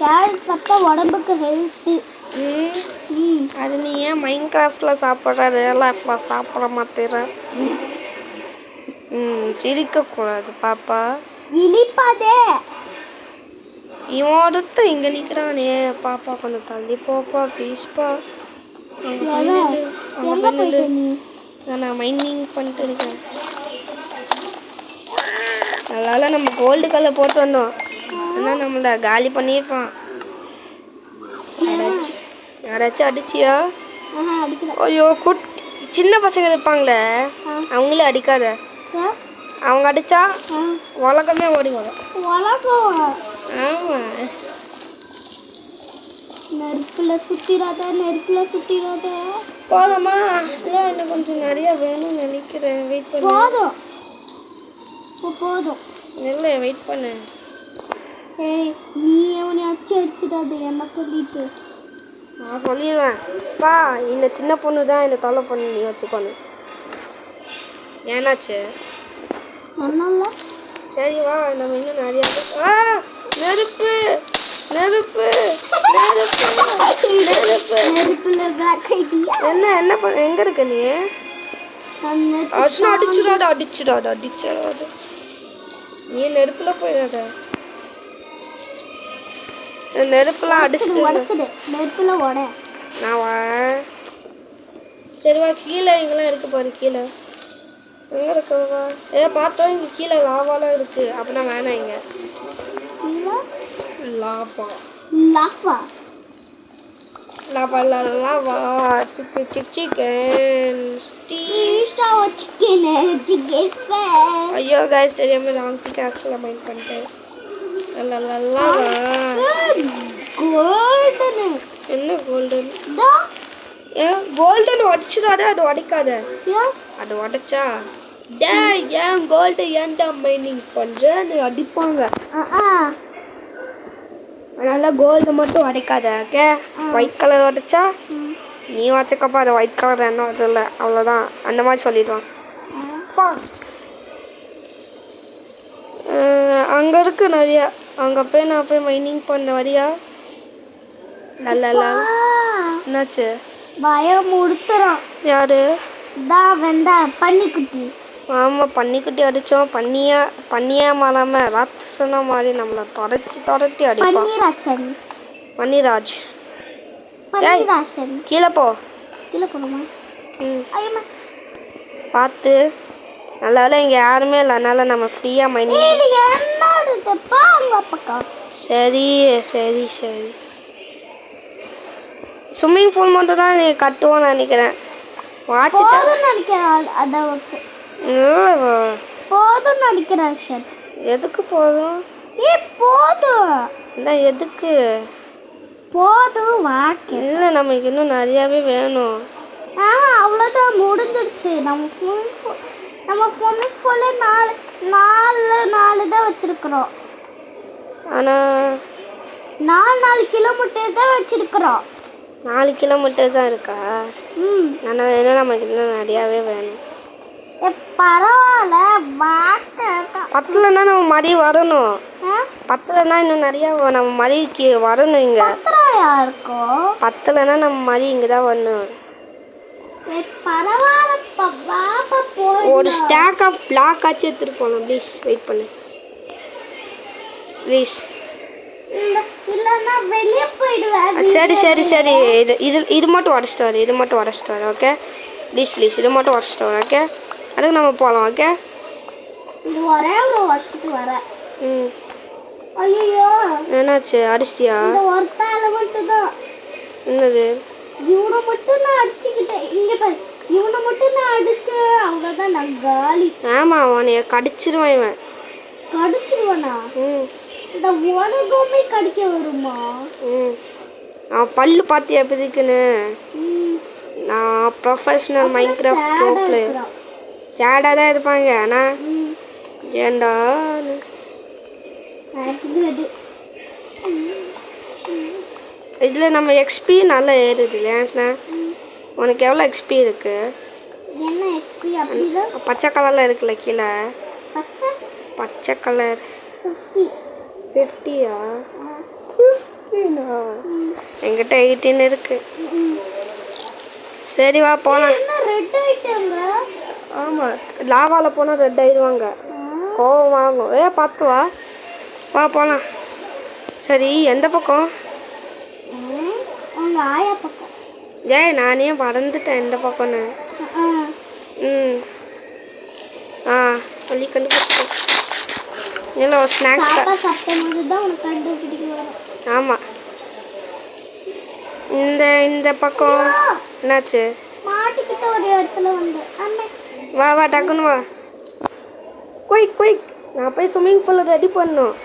Speaker 2: கேரட் சாப்பிட்டா உடம்புக்கு ஹெல்த்து.
Speaker 1: அது நீ ஏன் மைண்ட் கிராஃப்டில் சாப்பிட்ற, ரியல் லைஃப்பில் சாப்பிட மாட்டேற? சிரிக்கக்கூடாது பாப்பா.
Speaker 2: இழிப்பாதே.
Speaker 1: இவன் ஒருத்தன் இங்கே நிற்கிறானே. பாப்பா கொஞ்சம் தள்ளி போப்பா ப்ளீஸ்ப்பா. நான் மைனிங் பண்ணிட்டு இருக்கேன். அதனால நம்ம கோல்டு கலர் போட்டு வந்தோம். ஆனால் நம்மளை காலி பண்ணியிருப்பான். யாராச்சும் அடிச்சியா? ஐயோ சின்ன பசங்க இருப்பாங்களே, அவங்களே அடிக்காத. அவங்க அடிச்சா உலகமே ஓடி வரும். ஆமாம்.
Speaker 2: நெருப்புல சுத்திராத.
Speaker 1: போதுமா? இல்லை இன்னும் கொஞ்சம் நிறைய வேணும்னு நினைக்கிறேன். வெயிட் பண்ணு.
Speaker 2: போதும்.
Speaker 1: இல்லை வெயிட் பண்ணு.
Speaker 2: ஏய், நீ அவனை அடிச்சிடாது என்ன சொல்லிட்டு.
Speaker 1: நான் சொல்லிடுவேன். பா இந்த சின்ன பொண்ணு தான் என்னை தொலை பண்ணி நீ வச்சுக்கோன்னு. ஏன்னாச்சு?
Speaker 2: ஒன்றும்
Speaker 1: சரி வா, நம்ம இன்னும் நிறையா. நெருப்பு. என்ன பண்ண? எங்கே இருக்க நீ? அடிச்சிடாத. நீ நெருப்புல போயிடாத. நெருப்புலாம் அடிச்சுட்டு
Speaker 2: நெருப்புல ஓட
Speaker 1: நான். சரி வா, கீழே இங்கெல்லாம் இருக்கு பாரு. கீழே எங்கே இருக்கவா? பார்த்தோம் இங்கே கீழே லாவாலாம் இருக்கு. அப்படின்னா வேணாம். இங்கே லாவா ஐயோ கைஸ், தெரியாம ராங் பிக் ஆக்சுவலாக மைண்ட் பண்ணிட்டேன். என்ன கோல்டன்? கோல்டன் உடச்சிடாத. அது உடைக்காத. அது உடைச்சா ஏன் கோல்டு ஏன்டா மைனிங் பண்ணுறேன்னு அடிப்பாங்க. அதனால கோல்டு மட்டும் உடைக்காத. ஓகே? ஒயிட் கலர் உடைச்சா நீ வச்சுக்கப்பா. அது ஒயிட் கலர் என்ன இல்லை, அவ்வளோதான். அந்த மாதிரி சொல்லிடுவான். அங்கே இருக்கு நிறையா. அங்கே போய் நான் போய் மைனிங் பண்ண வரியா? நல்ல என்னாச்சு?
Speaker 2: பயம் உடுத்துறோம்.
Speaker 1: யாரு?
Speaker 2: பன்னிக்குட்டி.
Speaker 1: ஆமாம், பன்னிக்குட்டி அடித்தோம். பண்ணியே மாறாம ராட்சசனா மாதிரி நம்மளை தொடர்த்தி அடிப்பான். பன்னிராஜ். கீழே போகணுமா? பார்த்து. நல்ல வேலை இங்கே யாருமே இல்லை, அதனால நம்ம ஃப்ரீயாக மைனிங். சரி. ஸ்விம்மிங் பூல் மட்டும் தான் நீ கட்டுவோன்னு நினைக்கிறேன். எதுக்கு போதும்? இல்லை எதுக்கு
Speaker 2: போதும்?
Speaker 1: இல்லை நமக்கு இன்னும் நிறையாவே வேணும்.
Speaker 2: அவ்வளோதான், முடிஞ்சிடுச்சு. நம்ம ஸ்விம்மிங் பூல்ல 4 தான் வச்சிருக்கிறோம்.
Speaker 1: ஆனால்
Speaker 2: 4 கிலோமீட்டர் தான் வச்சிருக்கிறோம்.
Speaker 1: 4 கிலோமீட்டர் தான் இருக்கா? ஆனால் என்ன நமக்கு இன்னும் நிறையாவே வேணும்.
Speaker 2: பரவாயில்ல,
Speaker 1: பத்தலைன்னா நம்ம மறுபடி வரணும். பத்தலைன்னா இன்னும் நிறையா நம்ம மறுபடிக்கு வரணும். இங்கே பத்தலைன்னா நம்ம மறுபடி இங்கே தான் வரணும். ஒரு ஸ்டாக் ஆஃப் பிளாக் ஆச்சு எடுத்துட்டு போகணும். ப்ளீஸ் வெயிட் பண்ணு. ப்ளீஸ். சரி. இது மட்டும் உடச்சிட்டு வர. ஓகே ப்ளீஸ் இது மட்டும் உடச்சிட்டு வர. ஓகே, அதுக்கு நம்ம போகலாம். ஓகே, என்னாச்சு? அடிச்சியா? என்னது?
Speaker 2: இவனை மட்டும் நான் அடிச்சுக்கிட்டேன். இங்க பாரு, இவனை மட்டும் நான் அடிச்சேன். அவ்வளோதான், நான் காலி.
Speaker 1: ஆமா, அவனைய கடிச்சிருவான். இவன்
Speaker 2: கடிச்சிருவானா? இந்த உலகமே கடிக்க வருமா?
Speaker 1: அவன் பல்லு பார்த்து எப்படி இருக்குன்னு. நான் ப்ரொஃபஷனல் மைன்கிராஃப்ட் ப்ரோ பிளேயர். சேடாக தான் இருப்பாங்க ஆனால் ஏண்டா இதில் நம்ம எக்ஸ்பி நல்லா ஏறுது இல்லையா? உனக்கு எவ்வளோ எக்ஸ்பி இருக்கு?
Speaker 2: என்ன எக்ஸ்பி அப்படிதான்?
Speaker 1: பச்சை கலரில் இருக்குல்ல கீழே பச்சை கலர் 50யா? 15 என்கிட்ட 18 இருக்கு. சரி வா போகலாம். ஆமாம் லாவாவில் போனால் ரெட் ஆயிடுவாங்க, கோவம் வாங்கும். பார்த்து வா வா போகலாம். சரி எந்த பக்கம்?
Speaker 2: உங்கள் ஆயா பக்கம்.
Speaker 1: நானே மறந்துட்டேன் எந்த பக்கம்னு. வழி கண்டுபிடிச்சேன். இல்லை ஸ்நாக்ஸ் ஆமாம். இந்த பக்கம் என்னாச்சு?
Speaker 2: ஒரு இடத்துல வந்து
Speaker 1: வா வா டக்குன்னு வா. குயிக் நான் போய் ஸ்விம்மிங் பூலில் ரெடி பண்ணணும்.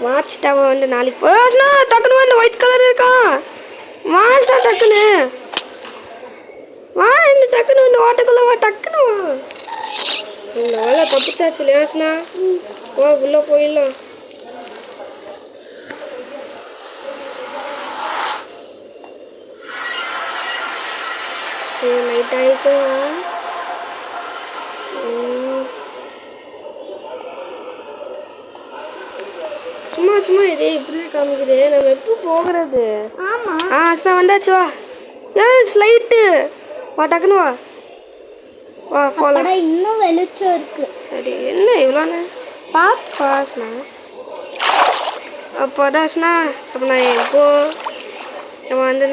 Speaker 1: வாட்ச் டவர் வந்து நாளைக்கு டக்குன்னு வந்து ஒயிட் கலர் இருக்கான். வாட்ச்டா டக்குன்னு வா. இந்த டக்குன்னு வந்து வாட்டக்குள்ளே வா. டக்குன்னு வா. நல்லா தப்பிச்சாச்சு லேஸ்னா. வா உள்ளே போயிடலாம். நைட் ஆகிக்கும். சும்மா இதே இப்படி காமிக்குது. நம்ம எப்போ போகிறது? வந்தாச்சு வா. ஸ்லைட்டு வா டக்குன்னு வா வா போகலாம்.
Speaker 2: இன்னும் வெளிச்சம் இருக்கு.
Speaker 1: சரி என்ன இவ்வளோண்ணே பார்த்து பாஸ்ண்ணா. அப்போ தாஸ்ண்ணா அப்போ நான்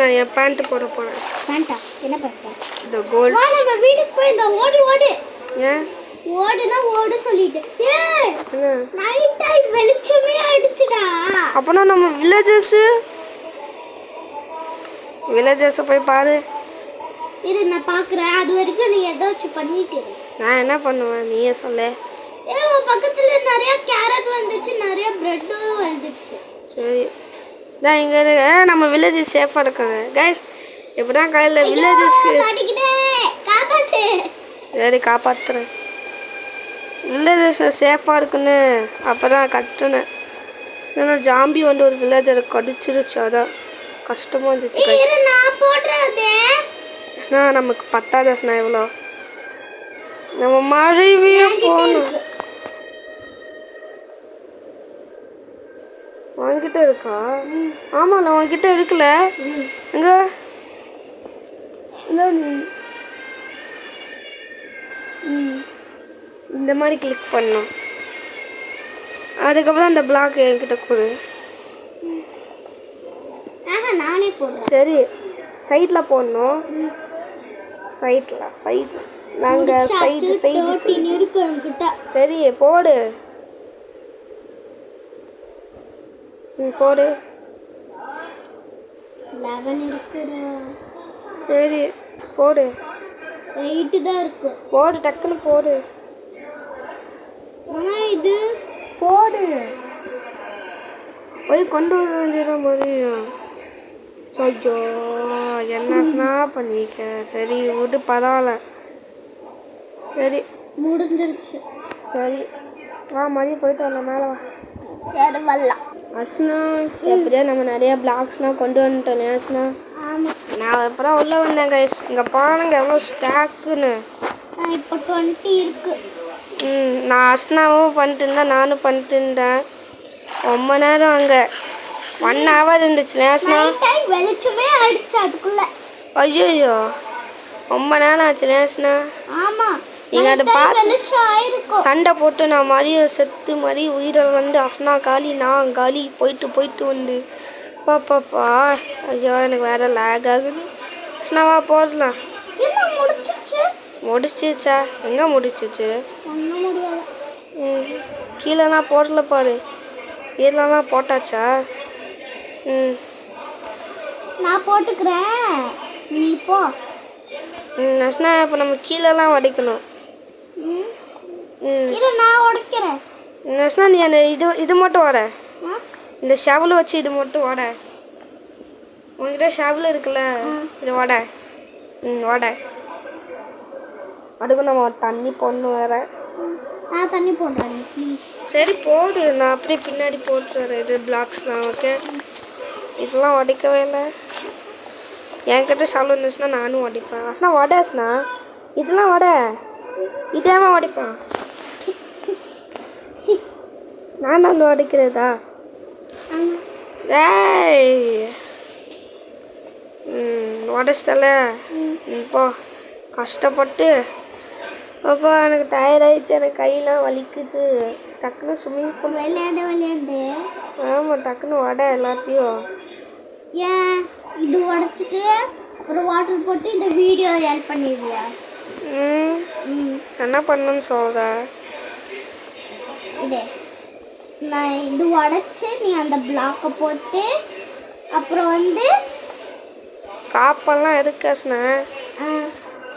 Speaker 1: நான் என் பேண்ட்டு போட போகிறேன்.
Speaker 2: பேண்டா என்ன பேண்டா?
Speaker 1: இந்த கோல்டு.
Speaker 2: நம்ம வீட்டுக்கு போய் இந்த ஓடு
Speaker 1: ஏன்
Speaker 2: ஓடு சொல்லிட்டு நைட் டைம் வெளிச்சமே அடிச்சுடா.
Speaker 1: அப்போனா நம்ம வில்லேஜஸ் போய் பாரு.
Speaker 2: இரு நான் பார்க்குறேன். அது வரைக்கும் நீ ஏதாச்சும் பண்ணிட்டு.
Speaker 1: நான் என்ன பண்ணுவேன் நீயே சொல்லு.
Speaker 2: பக்கத்துல நிறைய கேரட் வந்துச்சு, நிறைய பிரெட்டும் வந்துச்சு.
Speaker 1: சரி தான் இங்கே இருக்க. நம்ம வில்லேஜ் சேஃபாக இருக்காங்க கைஸ். இப்போ தான் காலையில் வில்லேஜஸ். சரி காப்பாற்றுறேன். வில்லேஜஸ் சேஃபாக இருக்குன்னு அப்போ தான் கட்டுனேன். ஏன்னா ஜாம்பி வந்து ஒரு வில்லேஜரை கடிச்சிருச்சு, அதான் கஷ்டமாக இருந்துச்சு. நமக்கு பத்தாதஸ்ண்ணா எவ்வளோ. நம்ம மழைவியே போகணும். உன்கிட்ட இருக்கா? ஆமாம் நான் உன்கிட்ட இருக்குல்ல. எங்க இந்த மாதிரி கிளிக் பண்ணணும். அதுக்கப்புறம் அந்த பிளாக் என்கிட்ட கொடு.
Speaker 2: நானே போடுறேன்.
Speaker 1: சரி சைடில் போடணும். சைடு நாங்கள் சைடு
Speaker 2: இருக்கு.
Speaker 1: சரி போடு. போடு.
Speaker 2: 11 இருக்குடா.
Speaker 1: சரி போடு.
Speaker 2: 8 தான் இருக்கு.
Speaker 1: போடு டக்குன்னு போடு.
Speaker 2: இது
Speaker 1: போடு. போய் கொண்டு வந்துடுற மாதிரியும். ஐயோ என்னன்னா பண்ணிக்க. சரி விடு பரவாயில்ல. சரி
Speaker 2: முடிஞ்சிருச்சு.
Speaker 1: சரி வா மணி போயிட்டு வரலாம். மேலே வா.
Speaker 2: சரி வரலாம்.
Speaker 1: அஸ்னா எப்படியா நம்ம நிறைய பிளாக்ஸ்லாம் கொண்டு வந்துட்டோம் அஸ்னா. நான் அப்புறம் உள்ளே வந்தேன் கைஸ். இங்கே பாருங்க எவ்வளோ ஸ்டாக்குன்னு.
Speaker 2: இப்போ 20 இருக்கு.
Speaker 1: நான் அஸ்னாவும் பண்ணிட்டு இருந்தேன், நானும் பண்ணிட்டு இருந்தேன் ரொம்ப நேரம். அங்கே 1 hour இருந்துச்சு அஸ்னா.
Speaker 2: வெளிச்சமே ஆயிடுச்சு அதுக்குள்ள.
Speaker 1: ஐயோ ரொம்ப நேரம் ஆச்சு அஸ்னா.
Speaker 2: ஆமாம்
Speaker 1: நீங்கள் அதை பார்த்து சண்டை போட்டு நான் மாதிரியே செத்து மாதிரி உயிரில் வந்து அஸ்னா காலி நான் காலி போயிட்டு வந்து பாப்பாப்பா. ஐயோ எனக்கு வேறு லேக் ஆகுது. அஸ்னாவா போடலாம். முடிச்சிச்சா? எங்கே முடிச்சிச்சு? கீழேலாம் போடல பாரு. கீழெலாம் போட்டாச்சா?
Speaker 2: நான் போட்டுக்கிறேன் நீ போ.
Speaker 1: அஸ்னா இப்போ நம்ம கீழெல்லாம் உடைக்கணும்.
Speaker 2: நான் உடைக்கிறேன்.
Speaker 1: அஸ்னா நீ அந்த இது மட்டும் ஓட. இந்த ஷவல் வச்சு இது மட்டும் ஓட. உங்ககிட்ட ஷவல் இருக்குல்ல, இது ஓட. ஓட அதுக்கு நம்ம தண்ணி போடணும் வேற.
Speaker 2: நான் தண்ணி போடுறேன் ப்ளீஸ்.
Speaker 1: சரி போடு, நான் அப்படியே பின்னாடி போட்டுறேன். இது பிளாக்ஸ்லாம் ஓகே. இதெல்லாம் உடைக்கவே இல்லை. என்கிட்ட ஷாலு இருந்துச்சுன்னா நானும் உடைப்பேன். அஸ்னா உடஸ்னா இதெல்லாம் உட, இதேமா உடைப்பான். நான் வந்து உடைக்கிறதா? ஏய் உடச்சிட்டல இப்போ கஷ்டப்பட்டு. அப்போ எனக்கு டயர்ட் ஆயிடுச்சு, எனக்கு கையெல்லாம் வலிக்குது. டக்குன்னு ஸ்விம்மிங் பூல்
Speaker 2: விளையாண்டு
Speaker 1: ஆமாம், டக்குன்னு உட எல்லாத்தையும்.
Speaker 2: ஏன் இது உடைச்சிட்டு அப்புறம் வாட்டர் போட்டு இந்த வீடியோ ஹெல்ப் பண்ணிடுவியா?
Speaker 1: என்ன பண்ணணும்னு சொல்கிற?
Speaker 2: இது நான் இது உடைச்சி நீ அந்த பிளாக்கை போட்டு அப்புறம் வந்து
Speaker 1: காப்பெல்லாம் எடுக்கஸ்னா.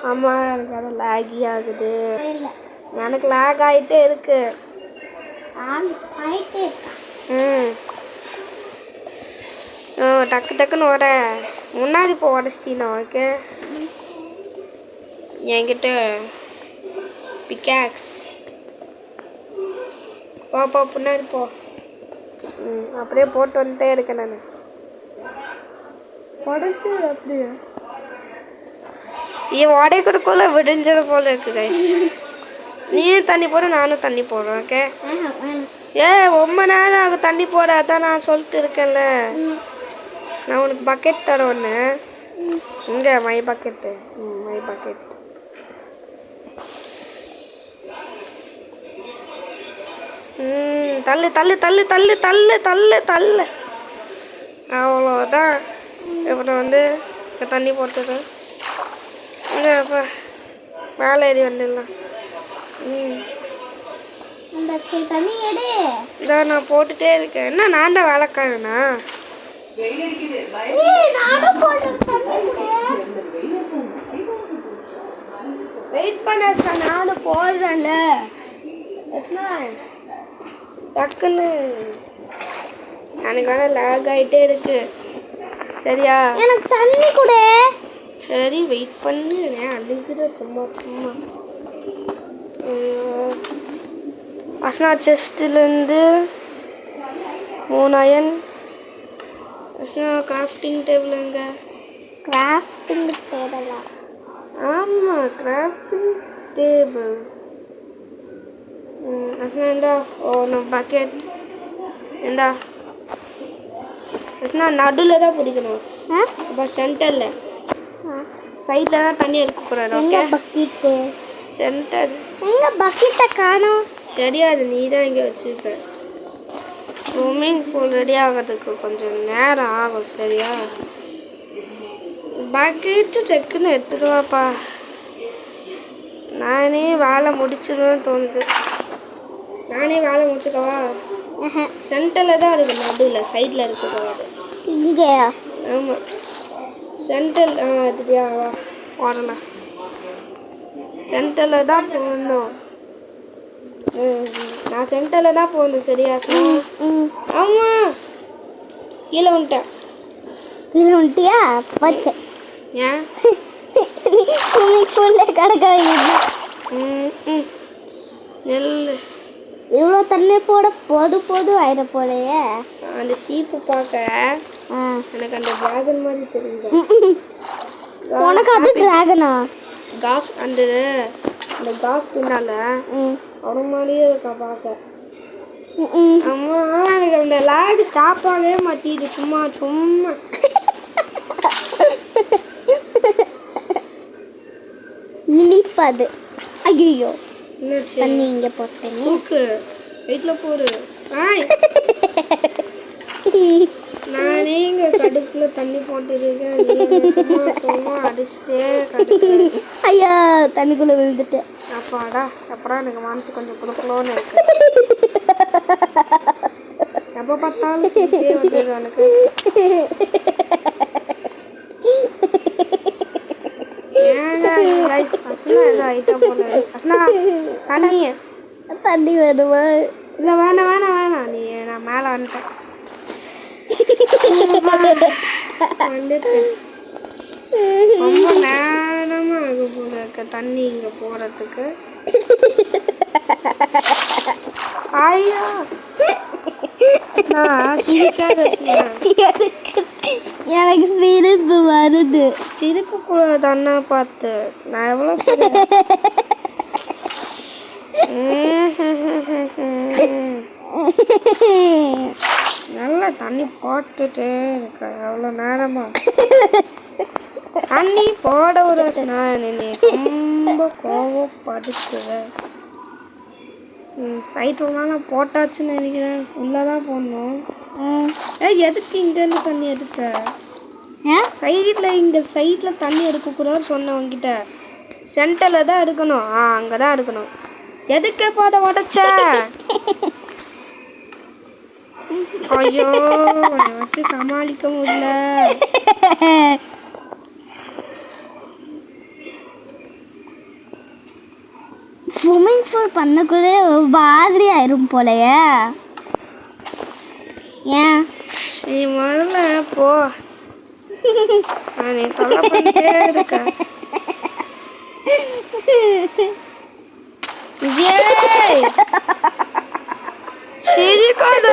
Speaker 1: ஆமாம், எனக்கு அது லேகி ஆகுது.
Speaker 2: இல்லை
Speaker 1: எனக்கு லேக் ஆகிட்டே இருக்கு.
Speaker 2: ஆயிட்டே
Speaker 1: டக்கு டக்குன்னு உட. முன்னாடி இப்போ உடச்சிட்டீங்கன்னா ஓகே. என்கிட்ட பிக்காக்ஸ் போ பின்னாடி போ. அப்படியே போட்டு வந்துட்டே இருக்கேன் நான். உடச்சிட்டு அப்படியே உடைக்கிறதுக்குள்ள விடிஞ்சது போல இருக்கு கைஸ். நீயும் தண்ணி போட, நானும் தண்ணி போடுறேன் ஓகே. ரொம்ப நேரம் ஆகும் தண்ணி போட, அதான் நான் சொல்லிட்டு இருக்கேன்ல. நான் உனக்கு பக்கெட் தரேன் ஒன்று. இங்கே மை பக்கெட்டு. My bucket. தள்ளு தள்ளு தள்ளு தள்ளு தள்ளு தள்ளு தள்ளு. அவ்வளோதான். அப்புறம் வந்து தண்ணி போட்டுது. இங்கே அப்போ மேலே ஏறி வந்துடலாம்.
Speaker 2: தண்ணி எடு.
Speaker 1: இதான் நான் போட்டுகிட்டே இருக்கேன். என்ன நான் தான் வேலைக்காரனா? வெயிட் பண்ண நானும் போடுறேன்ல. டக்குன்னு எனக்கு வேணா லேக் ஆகிட்டே இருக்கு. சரியா?
Speaker 2: எனக்கு தண்ணி கூட.
Speaker 1: சரி வெயிட் பண்ணு. அழுகுற சும்மா சும்மா. அஸ்னா செஸ்ட்லேருந்து 3 அயன். அஸ்னா கிராஃப்டிங் டேபிள் எங்க?
Speaker 2: கிராஃப்டிங் டேபிளா?
Speaker 1: ஆமாம், கிராஃப்டிங் டேபிள். அஸ்னா இந்தா. நம்ம பக்கெட் இந்தா. அஸ்னா நடுவில் தான் பிடிக்கணும். இப்போ சென்டரில், சைடில் தான் தண்ணி இருக்கக்கூடாது ஓகே.
Speaker 2: Bucket
Speaker 1: centre.
Speaker 2: எங்க பக்கெட்டை காணோம்.
Speaker 1: தெரியாது, நீ தான் இங்கே வச்சுருப்ப. ஸ்விம்மிங் பூல் ரெடி ஆகிறதுக்கு கொஞ்சம் நேரம் ஆகும் சரியா? பக்கெட்டு டக்குன்னு எடுத்துட்டு வாப்பா. நானே வேலை முடிச்சிடுவேன்னு தோணுது. நானே வேலை முடிச்சுக்கவா? சென்டரில் தான் இருக்குது, நடுவில் சைடில் இருக்கக்கூடாது.
Speaker 2: இங்கேயா?
Speaker 1: ஆமாம், சென்டர். எடுத்துட்டியா? வா ஓடலாம். சென்டரில் தான் போடணும். நான் சென்டரில் தான் போகணும் சரியா? ஆமாம், கீழே வந்துட்டேன்.
Speaker 2: கீழே வந்துட்டியா? வச்சு
Speaker 1: ஏன்
Speaker 2: ஸ்விம்மிங் பூலில் கிடக்க
Speaker 1: நெல்
Speaker 2: இவ்வளோ தண்ணி போட போதும் ஆயிட போலையே.
Speaker 1: அந்த ஷீப்பு பார்க்க எனக்கு அந்த டிராகன் மாதிரி தெரியுது.
Speaker 2: உனக்கு அது டிராகனா?
Speaker 1: காஸ் அந்த காஸ் தின்னால அவன மாதிரியே இருக்கா பார்க்க. அம்மா எனக்கு அந்த லேக் ஸ்டாப் ஆகவே மாட்டேது. சும்மா சும்மா
Speaker 2: இழிப்பது. ஐயோ,
Speaker 1: என்னாச்சு?
Speaker 2: தண்ணி இங்கே போட்டேன்.
Speaker 1: தூக்கு, வெயிட்டில் போடு. நானே இங்கே கடுப்பில் தண்ணி போட்டுருக்கேன். சும்மா சும்மா அடிச்சுட்டே கடுப்பு.
Speaker 2: ஐயா, தண்ணிக்குள்ளே விழுந்துட்டேன்.
Speaker 1: அப்பாடா, அப்புறம் எனக்கு மனசு கொஞ்சம் கொடுக்கலோன்னு இருக்கு. எப்போ பார்த்தாலும் சிரிப்பே வந்துடுது எனக்கு. ஏங்க அஸ்னா ஏதோ ஐட்டம் போல. அஸ்னா
Speaker 2: தண்ணி வேணுமா?
Speaker 1: இல்லை வேணாம் வேணாம் வேணாம். நீ நான் மேலே வந்துட்டேன். வந்துட்டு ரொம்ப நேரமாக ஆகும் போல இருக்க தண்ணி இங்கே போகிறதுக்கு. ஐயா சிரிக்காத.
Speaker 2: எனக்கு சிரிப்பு வருது.
Speaker 1: சிரிப்பு கூடாது அண்ணா பார்த்து. நான் எவ்வளோ நல்லா தண்ணி போட்டுட்டு இருக்க. எவ்வளோ நேரமா தண்ணி போட ஒரு நான் ரொம்ப கோவப்படுத்துவேன். சைட்லாம் போட்டாச்சுன்னு நினைக்கிறேன். உள்ளதான் போடணும். எதுக்கு இங்கேருந்து தண்ணி எடுத்த? சைடில் இங்கே சைடில் தண்ணி எடுக்கக்கூடாது சொன்னேன் உங்ககிட்ட. சென்டரில் தான் இருக்கணும். அங்கே தான் இருக்கணும். எதுக்கு போட உடச்ச? ஐயோ வச்சு சமாளிக்க முடியல.
Speaker 2: ஸ்விம்மிங் பூல் பண்ணக்கூட மாதிரி ஆயிரும் போலையே. ஏன்
Speaker 1: நீ முதல்ல போ. நான் தொலை பண்ணிட்டே இருக்கேன். சிரிக்காத.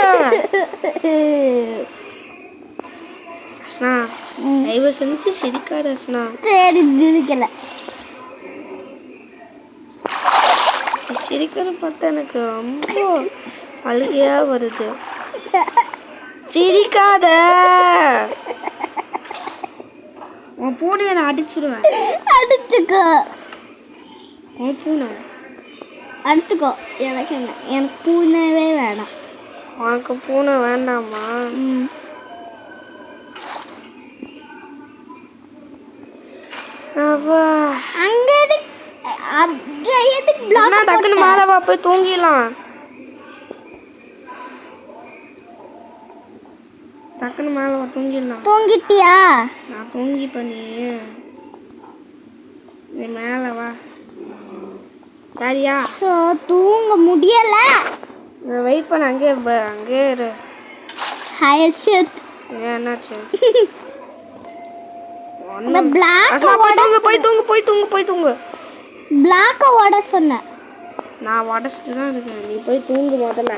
Speaker 1: தயவு செஞ்சு சிரிக்காத.
Speaker 2: சரி சிரிக்கல.
Speaker 1: சிரிக்கிறது பார்த்தா எனக்கு ரொம்ப அழுகையா வருது. சிரிக்காத. உன் பூனையை நான் அடிச்சிருவேன்.
Speaker 2: அடிச்சுக்கோ.
Speaker 1: உன் பூனை
Speaker 2: அடிச்சுக்கோ. எனக்கு என்ன, எனக்கு பூனைவே வேணாம்.
Speaker 1: உனக்கு பூனை வேண்டாமா? டக்குன்னு மேலே வா, போய் தூங்கிடலாம். டக்குன்னு மேலே வா, தூங்கிடலாம்.
Speaker 2: தூங்கிட்டியா?
Speaker 1: நான் தூங்கிப்பேன். நீ மேலே வா சரியா?
Speaker 2: தூங்க முடியல.
Speaker 1: நான் வெயிட் பண்ண. அங்கேயே இரு. என்னாச்சு? போய் தூங்கு.
Speaker 2: பிளாக்க ஓட சொன்னேன்.
Speaker 1: நான் உடச்சிட்டு தான் இருக்கேன். நீ போய் தூங்கு முதல்ல.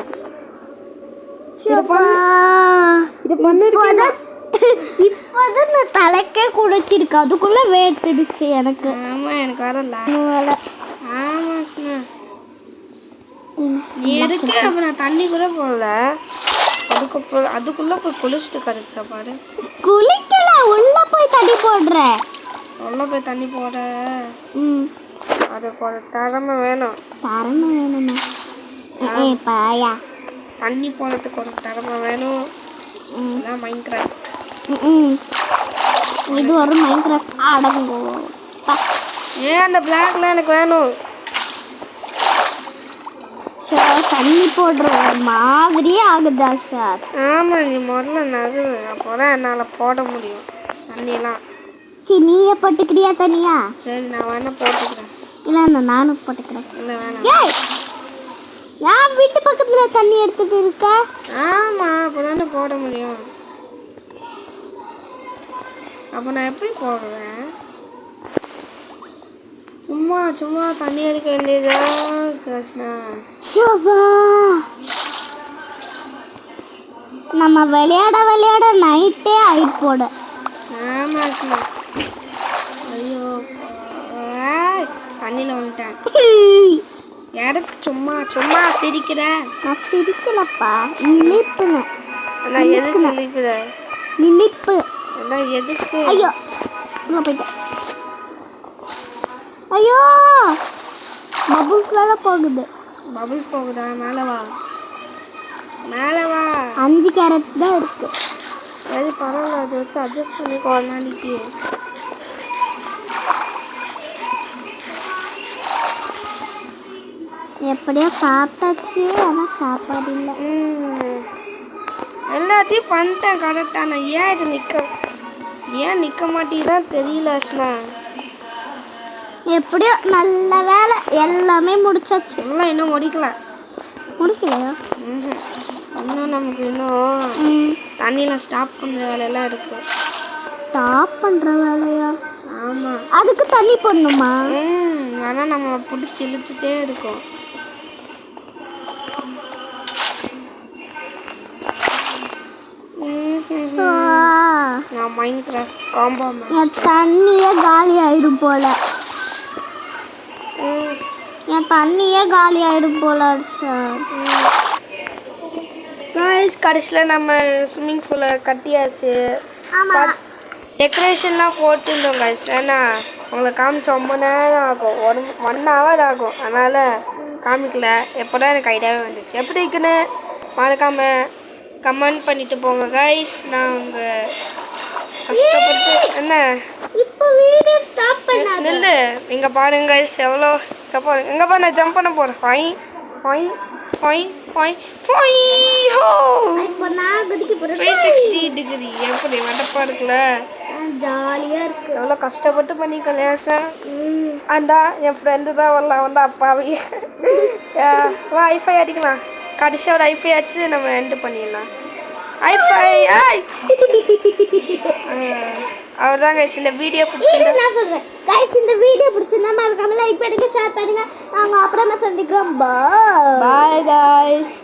Speaker 2: இப்போதான் நான் தலைக்கே குடிச்சிருக்கு. அதுக்குள்ள வேர்த்துடுச்சு எனக்கு.
Speaker 1: ஆமா எனக்கு வரல. ஆமா நீ இருக்கு. அப்ப நான் தண்ணி கூட போடல. அதுக்குள்ள போய் குளிச்சுட்டு கரெக்டா பாரு.
Speaker 2: குளிக்கல, உள்ள போய் தண்ணி போடுறேன்.
Speaker 1: உள்ள போய் தண்ணி போட அதுக்கு ஒரு திறமை வேணும்.
Speaker 2: திறமை வேணுமா? பாயா
Speaker 1: தண்ணி போடுறதுக்கு ஒரு திறமை வேணும். மைன்கிராஃப்ட்.
Speaker 2: இது ஒரு மைன்கிராஃப்ட் அடங்கும்.
Speaker 1: ஏன் அந்த பிளாக்ல எனக்கு வேணும்.
Speaker 2: தண்ணி போடுற மாதிரியே ஆகுதா சார்?
Speaker 1: ஆமா நீ முதல்ல நகு. அப்போதான் என்னால் போட முடியும் தண்ணியெல்லாம்.
Speaker 2: நீயே போட்டுக்கிறியா தனியா?
Speaker 1: சரி நான் வேணா போட்டுக்கிறேன்.
Speaker 2: இல்லை நானும் போட்டுக்கிறேன்.
Speaker 1: இல்லை வேணாம்.
Speaker 2: நான் வீட்டு பக்கத்துல தண்ணி எடுத்துட்டு இருக்க.
Speaker 1: ஆமா அப்போதானே போட முடியும். அப்போ நான் எப்படி போடுவேன்? சும்மா தண்ணி அடிக்க வேண்டியதா கிருஷ்ணா.
Speaker 2: நம்ம விளையாட நைட்டே ஆயிட்டு போட.
Speaker 1: ஆமா ஐயோ தண்ணியில் வந்துட்டேன். யாருக்கு சும்மா சிரிக்கிறேன்?
Speaker 2: நான் சிரிக்கலப்பா, நினைப்புனேன்.
Speaker 1: நான் எதுக்கு நினைக்கிறேன்?
Speaker 2: நினைப்பு.
Speaker 1: அதான் எதுக்கு?
Speaker 2: ஐயோ உள்ள போயிட்டேன். ஐயோ பபுள்ஸ்லாம் போகுது.
Speaker 1: பபுள்ஸ் போகுதா? மேலே வா.
Speaker 2: 5 கேரட் தான் இருக்கு.
Speaker 1: சரி பரவாயில்ல, அதை வச்சு அட்ஜஸ்ட் பண்ணிக்கோ ஒரு நாளைக்கு.
Speaker 2: எப்படியோ சாப்பிட்டாச்சு, ஆனால் சாப்பாடு இல்லை.
Speaker 1: எல்லாத்தையும் பண்ணிட்டேன் கரெக்டாக. நான் ஏன் நிற்க மாட்டேங்குதான் தெரியல அஸ்னா.
Speaker 2: எப்படியோ நல்ல வேலை, எல்லாமே முடிச்சாச்சு.
Speaker 1: எல்லாம் இன்னும்
Speaker 2: முடிக்கலையா?
Speaker 1: இன்னும் நமக்கு இன்னும் தண்ணியில் ஸ்டாப் பண்ணுற வேலையெல்லாம் இருக்கு.
Speaker 2: ஸ்டாப் பண்ணுற வேலையா?
Speaker 1: ஆமாம்.
Speaker 2: அதுக்கு தண்ணி போடணுமா?
Speaker 1: ஆனால் நம்ம பிடிச்சி இழுத்துட்டே இருக்கோம். நான் மைன்கிராஃப்ட் காம்போ
Speaker 2: என் தண்ணியே காலி ஆயிடும் போல. என் தண்ணியே காலி ஆயிடும் போல சார்.
Speaker 1: கடைசியில் நம்ம ஸ்விம்மிங் பூலை கட்டியாச்சு.
Speaker 2: ஆமாம்.
Speaker 1: டெக்கரேஷன்லாம் போட்டுருந்தோம் கைஸ். ஏன்னா உங்களை காமிச்ச ரொம்ப நேரம் ஆகும், 1 hour ஆகும். அதனால் காமிக்கல. எப்போ தான் எனக்கு ஐடியாவே வந்துச்சு. எப்படி இருக்குன்னு மறக்காமல் கமெண்ட் பண்ணிட்டு போங்க கைஸ். நான் உங்கள் கஷ்டப்பட்டு என்ன
Speaker 2: இப்போ வீடியோ ஸ்டாப் பண்ணாத.
Speaker 1: நில்லு. இங்கே பாருங்க கைஸ், எவ்வளோ இங்கே பாருங்க. எங்கே பாரு, நான் ஜம்ப் பண்ண போகிறேன். Fine fine fine fine fine ஹோ.
Speaker 2: இப்போ நான் குதிக்க போகிறேன்.
Speaker 1: 360 டிகிரி. எப்படி வடப்பா இருக்குல்ல,
Speaker 2: ஜாலியாக இருக்கு.
Speaker 1: எவ்வளோ கஷ்டப்பட்டு பண்ணிக்கலாம் சார். அண்டா என் ஃப்ரெண்டு தான் வரலாம் வந்து அப்பாவி. ஐஃபை அடிக்கலாம். கடைசியாக ஒரு ஐஃபை ஆச்சு நம்ம எண்டு பண்ணிடலாம். ஐஃபை அவர் தான் கைஸ். இந்த வீடியோ பிடிச்சிருந்தா
Speaker 2: நான் சொல்கிறேன் கைஸ், இந்த வீடியோ பிடிச்சிருந்தா மறக்காம லைக் பண்ணுங்க, ஷேர் பண்ணுங்க. நாங்கள் அப்புறமா சந்திக்கிறோம். பாய்
Speaker 1: பாய் கைஸ்.